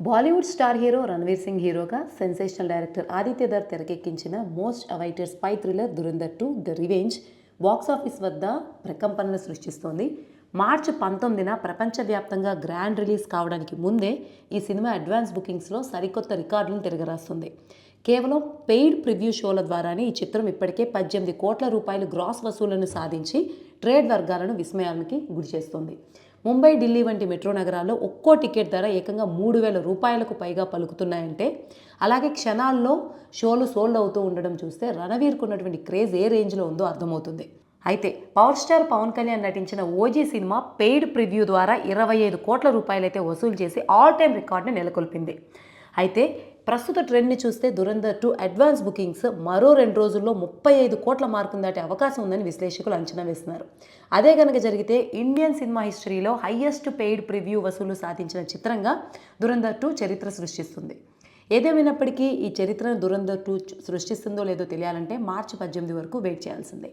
Bollywood star hero Ranveer Singh హీరోగా sensational director Aditya Dhar తెరకెక్కించిన most awaited spy thriller Dhurandhar 2 the revenge box office వద్ద ప్రకంపనలు సృష్టిస్తోంది. మార్చి 19న ప్రపంచవ్యాప్తంగా గ్రాండ్ రిలీజ్ కావడానికి ముందే ఈ సినిమా అడ్వాన్స్ బుకింగ్స్లో సరికొత్త రికార్డులను తిరగరాస్తుంది. కేవలం పెయిడ్ ప్రివ్యూ షోల ద్వారానే ఈ చిత్రం ఇప్పటికే 18 కోట్ల రూపాయలు గ్రాస్ వసూళ్లను సాధించి ట్రేడ్ వర్గాలను విస్మయానికి గురిచేస్తోంది. ముంబై, ఢిల్లీ వంటి మెట్రో నగరాల్లో ఒక్కో టికెట్ ధర ఏకంగా 3,000 రూపాయలకు పైగా పలుకుతున్నాయంటే, అలాగే క్షణాల్లో షోలు సోల్డ్ అవుతూ ఉండడం చూస్తే రణవీర్కు ఉన్నటువంటి క్రేజ్ ఏ రేంజ్లో ఉందో అర్థమవుతుంది. అయితే పవర్ స్టార్ పవన్ కళ్యాణ్ నటించిన ఓజీ సినిమా పెయిడ్ ప్రివ్యూ ద్వారా 25 కోట్ల రూపాయలైతే వసూలు చేసి ఆల్ టైమ్ రికార్డుని నెలకొల్పింది. అయితే ప్రస్తుత ట్రెండ్ని చూస్తే దురంధర్ 2 అడ్వాన్స్ బుకింగ్స్ మరో 2 రోజుల్లో 35 కోట్ల మార్కును దాటే అవకాశం ఉందని విశ్లేషకులు అంచనా వేస్తున్నారు. అదే కనుక జరిగితే ఇండియన్ సినిమా హిస్టరీలో హైయెస్ట్ పెయిడ్ ప్రివ్యూ వసూలు సాధించిన చిత్రంగా దురంధర్ 2 చరిత్ర సృష్టిస్తుంది. ఏదేమైనప్పటికీ ఈ చరిత్రను దురంధర్ 2 సృష్టిస్తుందో లేదో తెలియాలంటే మార్చి 18 వరకు వెయిట్ చేయాల్సిందే.